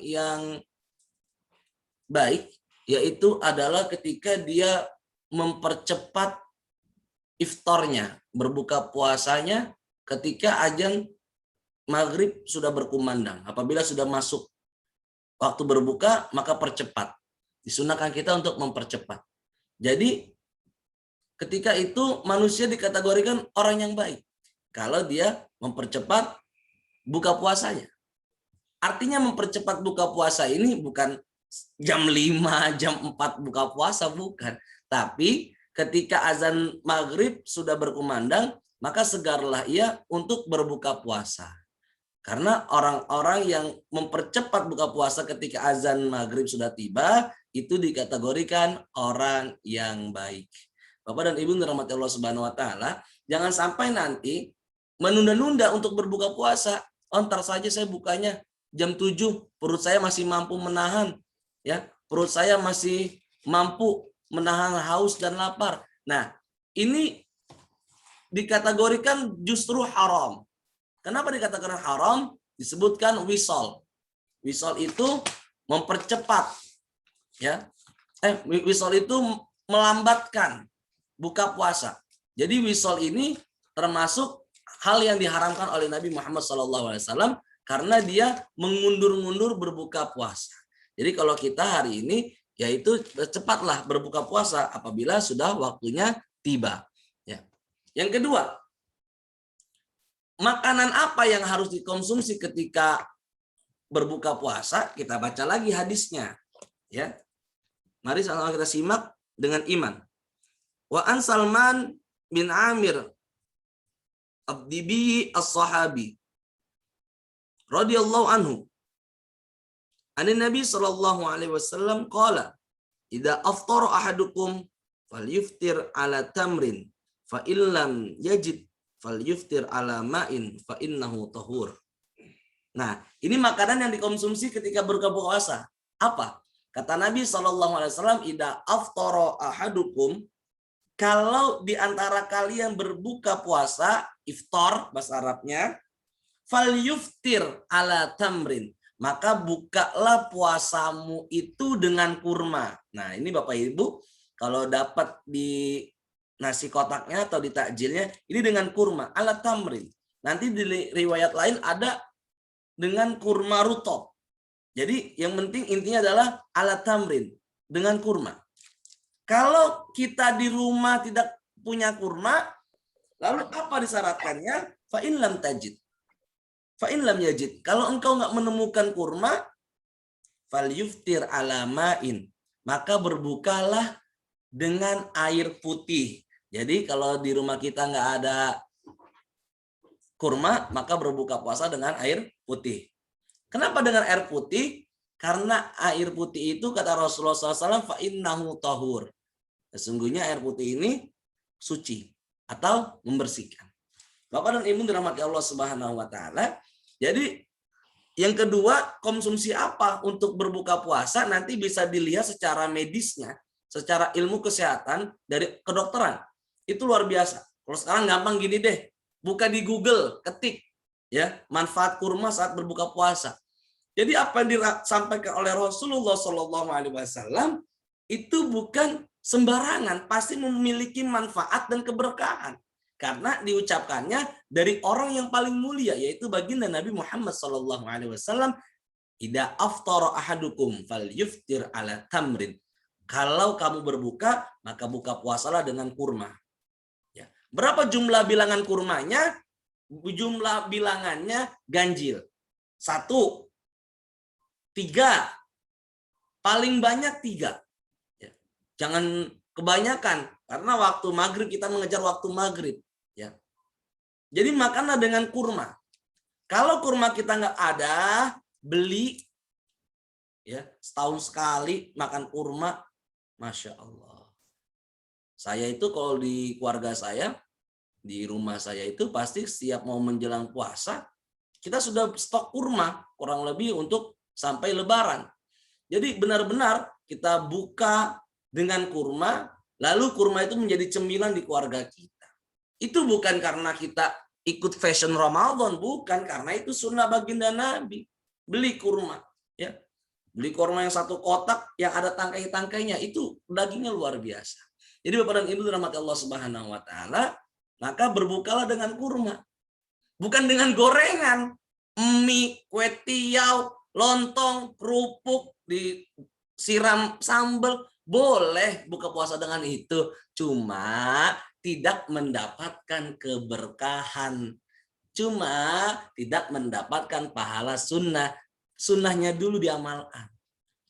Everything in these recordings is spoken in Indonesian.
yang baik, yaitu adalah ketika dia mempercepat iftarnya, berbuka puasanya ketika azan maghrib sudah berkumandang. Apabila sudah masuk waktu berbuka, maka percepat. Disunahkan kita untuk mempercepat. Jadi ketika itu manusia dikategorikan orang yang baik kalau dia mempercepat buka puasanya. Artinya mempercepat buka puasa ini bukan jam 5, jam 4 buka puasa, bukan. Tapi ketika azan maghrib sudah berkumandang, maka segarlah ia untuk berbuka puasa. Karena orang-orang yang mempercepat buka puasa ketika azan maghrib sudah tiba, itu dikategorikan orang yang baik. Bapak dan Ibu dirahmati Allah Subhanahu wa taala, jangan sampai nanti menunda-nunda untuk berbuka puasa. Oh, ntar saja saya bukanya jam 7, perut saya masih mampu menahan, ya. Perut saya masih mampu menahan haus dan lapar. Nah, ini dikategorikan justru haram. Kenapa dikatakan haram? Disebutkan wisol. Wisol itu mempercepat, ya. Wisol itu melambatkan buka puasa. Jadi wisol ini termasuk hal yang diharamkan oleh Nabi Muhammad SAW karena dia mengundur-undur berbuka puasa. Jadi kalau kita hari ini, yaitu cepatlah berbuka puasa apabila sudah waktunya tiba. Ya. Yang kedua, makanan apa yang harus dikonsumsi ketika berbuka puasa? Kita baca lagi hadisnya. Ya, mari sama kita simak dengan iman. Wa an Salman bin Amir Abdibi as-sahabi radhiyallahu anhu anin Nabi sallallahu alaihi wasallam qala idza aftara ahadukum falyuftir ala tamrin fa illam yajid falyuftir ala ma'in fa innahu tahur. Nah, ini makanan yang dikonsumsi ketika berbuka puasa. Apa? Kata Nabi sallallahu alaihi wasallam idza aftara ahadukum, kalau di antara kalian berbuka puasa, iftar bahasa Arabnya, falyuftir ala tamrin, maka bukalah puasamu itu dengan kurma. Nah, ini Bapak Ibu, kalau dapat di nasi kotaknya atau di takjilnya, ini dengan kurma, ala tamrin. Nanti di riwayat lain ada dengan kurma rutop. Jadi yang penting intinya adalah ala tamrin, dengan kurma. Kalau kita di rumah tidak punya kurma, lalu apa disyaratkannya? Fa in lam tajid. Fa in lam yajid. Kalau engkau nggak menemukan kurma, fal yuftir ala ma'in. Maka berbukalah dengan air putih. Jadi kalau di rumah kita nggak ada kurma, maka berbuka puasa dengan air putih. Kenapa dengan air putih? Karena air putih itu kata Rasulullah SAW, fa innahu tahur. Sesungguhnya air putih ini suci atau membersihkan. Bapak dan Ibu dirahmati Allah Subhanahu wa taala. Jadi yang kedua, konsumsi apa untuk berbuka puasa nanti bisa dilihat secara medisnya, secara ilmu kesehatan dari kedokteran. Itu luar biasa. Kalau sekarang gampang gini deh, buka di Google, ketik ya, manfaat kurma saat berbuka puasa. Jadi apa yang disampaikan oleh Rasulullah SAW itu bukan sembarangan, pasti memiliki manfaat dan keberkahan. Karena diucapkannya dari orang yang paling mulia, yaitu baginda Nabi Muhammad SAW. Idza aftara ahadukum falyuftir ala tamrin. Kalau kamu berbuka, maka buka puasalah dengan kurma. Ya. Berapa jumlah bilangan kurmanya? Jumlah bilangannya ganjil. 1, 3, paling banyak 3. Jangan kebanyakan, karena waktu maghrib kita mengejar waktu maghrib. Ya. Jadi makanlah dengan kurma. Kalau kurma kita nggak ada, beli, ya, setahun sekali makan kurma, Masya Allah. Saya itu kalau di keluarga saya, di rumah saya itu pasti setiap mau menjelang puasa, kita sudah stok kurma, kurang lebih untuk sampai Lebaran. Jadi benar-benar kita buka dengan kurma, lalu kurma itu menjadi cemilan di keluarga kita. Itu bukan karena kita ikut fashion Ramadan, bukan, karena itu sunnah baginda Nabi. Beli kurma, ya. Beli kurma yang satu kotak yang ada tangkai-tangkainya, itu dagingnya luar biasa. Jadi Bapak dan Ibu dirahmati Allah Subhanahu wa taala, maka berbukalah dengan kurma. Bukan dengan gorengan, mie, kue tiaw, lontong, kerupuk, disiram sambal. Boleh buka puasa dengan itu. Cuma tidak mendapatkan keberkahan. Cuma tidak mendapatkan pahala sunnah. Sunnahnya dulu diamalkan.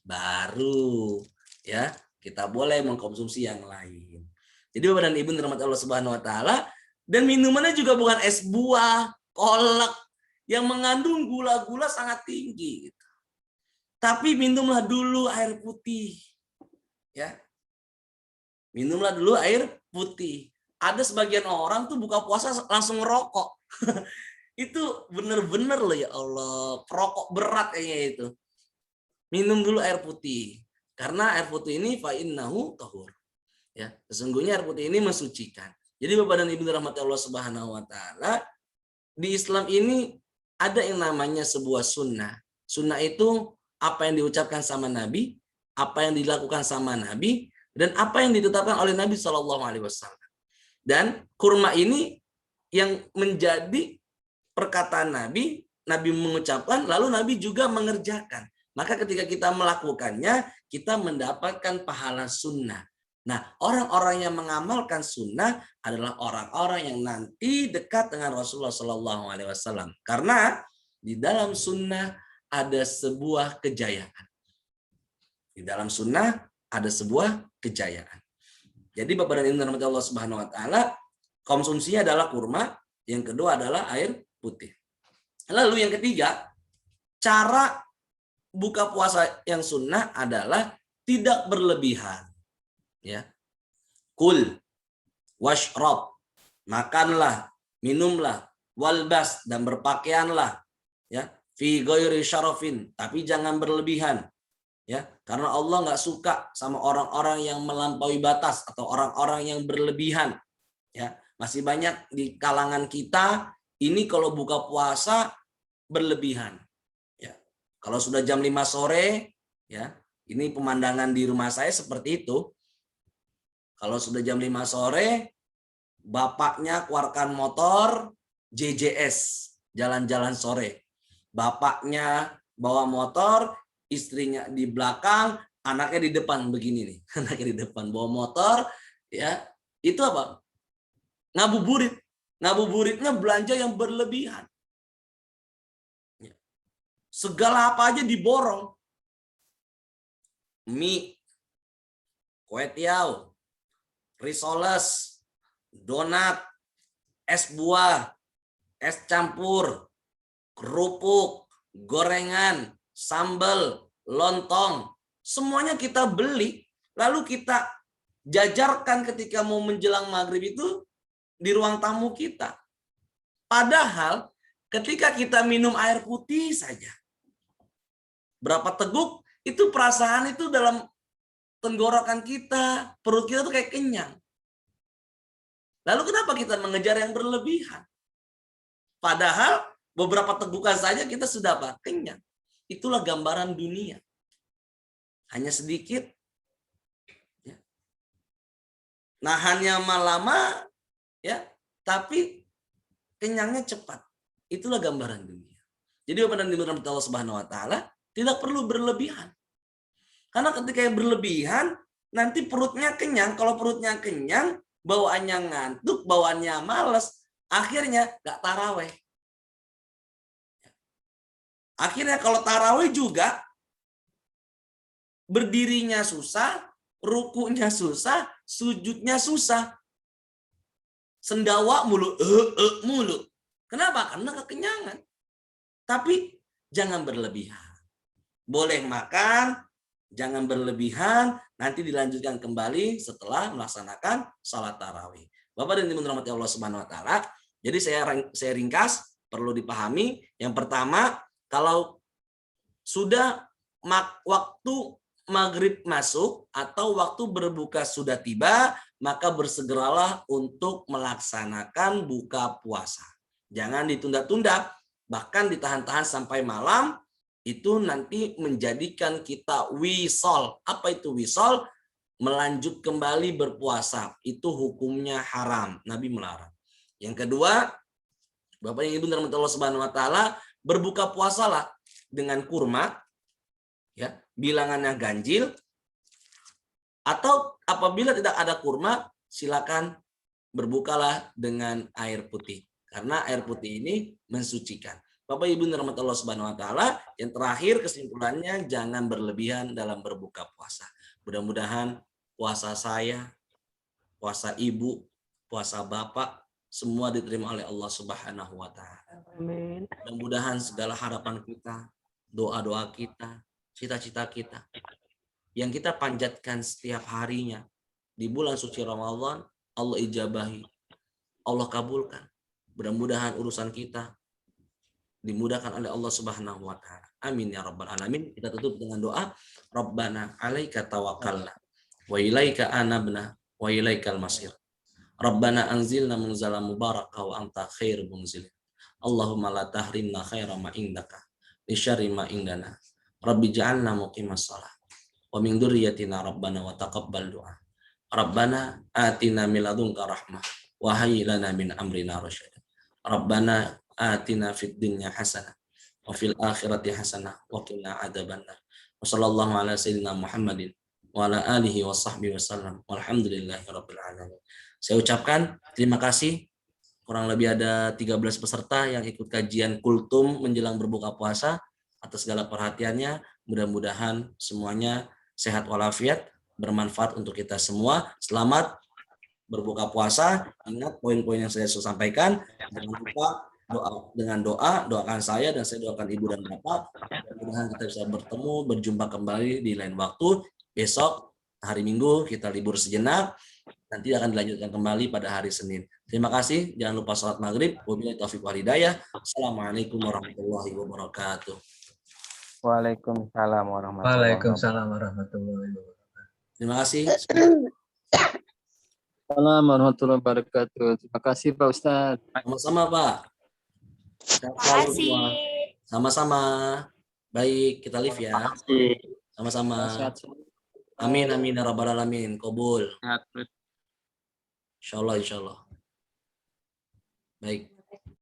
Baru ya kita boleh mengkonsumsi yang lain. Jadi Bapak dan Ibu dirahmati Allah Subhanahu wa taala, dan minumannya juga bukan es buah, kolak yang mengandung gula-gula sangat tinggi gitu. Tapi minumlah dulu air putih. Ya. Minumlah dulu air putih. Ada sebagian orang tuh buka puasa langsung ngerokok. Itu bener-bener loh ya Allah, perokok berat kayaknya itu. Minum dulu air putih. Karena air putih ini fa innahu tahur. Ya, sesungguhnya air putih ini mensucikan. Jadi Bapak dan Ibu dirahmati Allah Subhanahu wa taala, di Islam ini ada yang namanya sebuah sunnah. Sunnah itu apa yang diucapkan sama Nabi, apa yang dilakukan sama Nabi, dan apa yang ditetapkan oleh Nabi Shallallahu alaihi wasallam. Dan kurma ini yang menjadi perkataan Nabi, Nabi mengucapkan, lalu Nabi juga mengerjakan. Maka ketika kita melakukannya, kita mendapatkan pahala sunnah. Nah, orang-orang yang mengamalkan sunnah adalah orang-orang yang nanti dekat dengan Rasulullah Shallallahu alaihi wasallam. Karena di dalam sunnah ada sebuah kejayaan. Di dalam sunnah ada sebuah kejayaan. Jadi Bapak dan Ibu dirahmati Allah Subhanahu wa taala, konsumsinya adalah kurma, yang kedua adalah air putih. Lalu yang ketiga, cara buka puasa yang sunnah adalah tidak berlebihan. Ya. Kul washrab, makanlah, minumlah, walbas, dan berpakaianlah, ya, fi ghairi syarafin, tapi jangan berlebihan. Ya, karena Allah nggak suka sama orang-orang yang melampaui batas atau orang-orang yang berlebihan. Ya, masih banyak di kalangan kita ini kalau buka puasa berlebihan. Ya, kalau sudah jam 5 sore, ya, ini pemandangan di rumah saya seperti itu. Kalau sudah jam 5 sore, bapaknya keluarkan motor JJS, jalan-jalan sore. Bapaknya bawa motor, istrinya di belakang, anaknya di depan begini nih. Anaknya di depan bawa motor, ya. Itu apa? Ngabuburit. Ngabuburitnya belanja yang berlebihan. Segala apa aja diborong. Mie, kue tiaw, risoles, donat, es buah, es campur, kerupuk, gorengan, sambal, lontong. Semuanya kita beli, lalu kita jajarkan ketika mau menjelang maghrib itu di ruang tamu kita. Padahal ketika kita minum air putih saja, berapa teguk, itu perasaan itu dalam tenggorokan kita, perut kita tuh kayak kenyang. Lalu kenapa kita mengejar yang berlebihan? Padahal beberapa tegukan saja kita sudah apa? Kenyang. Itulah gambaran dunia. Hanya sedikit. Ya. Nahannya lama, ya, tapi kenyangnya cepat. Itulah gambaran dunia. Jadi Bapak dan Ibu dirahmati Allah Subhanahu wa taala, tidak perlu berlebihan. Karena ketika yang berlebihan, nanti perutnya kenyang. Kalau perutnya kenyang, bawaannya ngantuk, bawaannya malas, akhirnya nggak taraweh. Akhirnya kalau taraweh juga, berdirinya susah, rukunya susah, sujudnya susah. Sendawa mulu, mulu. Kenapa? Karena kekenyangan. Tapi jangan berlebihan. Boleh makan, jangan berlebihan, nanti dilanjutkan kembali setelah melaksanakan sholat tarawih. Bapak dan Ibu dirahmati Allah Subhanahu wa taala. Jadi saya ringkas, perlu dipahami. Yang pertama, kalau sudah waktu maghrib masuk atau waktu berbuka sudah tiba, maka bersegeralah untuk melaksanakan buka puasa. Jangan ditunda-tunda, bahkan ditahan-tahan sampai malam, itu nanti menjadikan kita wisol. Apa itu wisol? Melanjut kembali berpuasa. Itu hukumnya haram. Nabi melarang. Yang kedua, Bapak yang Ibu dirahmati Allah Subhanahu wa taala, berbuka puasalah dengan kurma, ya, bilangannya ganjil, atau apabila tidak ada kurma, silakan berbukalah dengan air putih. Karena air putih ini mensucikan. Bapak Ibu dirahmati Allah Subhanahu wa taala, yang terakhir kesimpulannya jangan berlebihan dalam berbuka puasa. Mudah-mudahan puasa saya, puasa ibu, puasa bapak semua diterima oleh Allah Subhanahu wa taala. Amin. Mudah-mudahan segala harapan kita, doa-doa kita, cita-cita kita yang kita panjatkan setiap harinya di bulan suci Ramadan, Allah ijabahi, Allah kabulkan. Mudah-mudahan urusan kita dimudahkan oleh Allah Subhanahu wa taala. Amin ya rabbal alamin. Kita tutup dengan doa, Rabbana 'alaika tawakkalna wa ilaika anabna wa ilaikal masir. Rabbana anzilna munzalan mubaraka wa anta khairul munzilin. Allahumma la tahrimna khaira ma indaka li syarri ma indana. Rabbi ja'alna muqimas shalah wa min dzurriyyatina rabbana wa taqabbal du'a. Rabbana atina min ladunka rahmah wa hayyi lana min amrina rasyada. Rabbana atina fid dunya hasanah wa fil akhirati hasanah wa qina adzabannar. Wa sallallahu ala sayyidina Muhammadin wa ala alihi wa sahbihi wasallam. Walhamdulillahi rabbil alamin. Saya ucapkan terima kasih. Kurang lebih ada 13 peserta yang ikut kajian kultum menjelang berbuka puasa. Atas segala perhatiannya, mudah-mudahan semuanya sehat walafiat, bermanfaat untuk kita semua. Selamat berbuka puasa. Ingat poin-poin yang saya sudah sampaikan. Jangan lupa doakan saya dan saya doakan ibu dan bapak. Mudah-mudahan kita bisa bertemu, berjumpa kembali di lain waktu. Besok hari Minggu kita libur sejenak. Nanti akan dilanjutkan kembali pada hari Senin. Terima kasih. Jangan lupa sholat maghrib. Wabillahi taufiq wal hidayah. Assalamualaikum warahmatullahi wabarakatuh. Waalaikumsalam warahmatullahi wabarakatuh. Waalaikumsalam warahmatullahi wabarakatuh. Terima kasih. Assalamualaikum warahmatullahi wabarakatuh. Terima kasih Pak Ustadz. Sama-sama Pak. Terima kasih. Sama-sama. Baik, kita live ya. Sama-sama. Amin amin ya rabbal alamin. Qabul. Insyaallah insyaallah. Baik.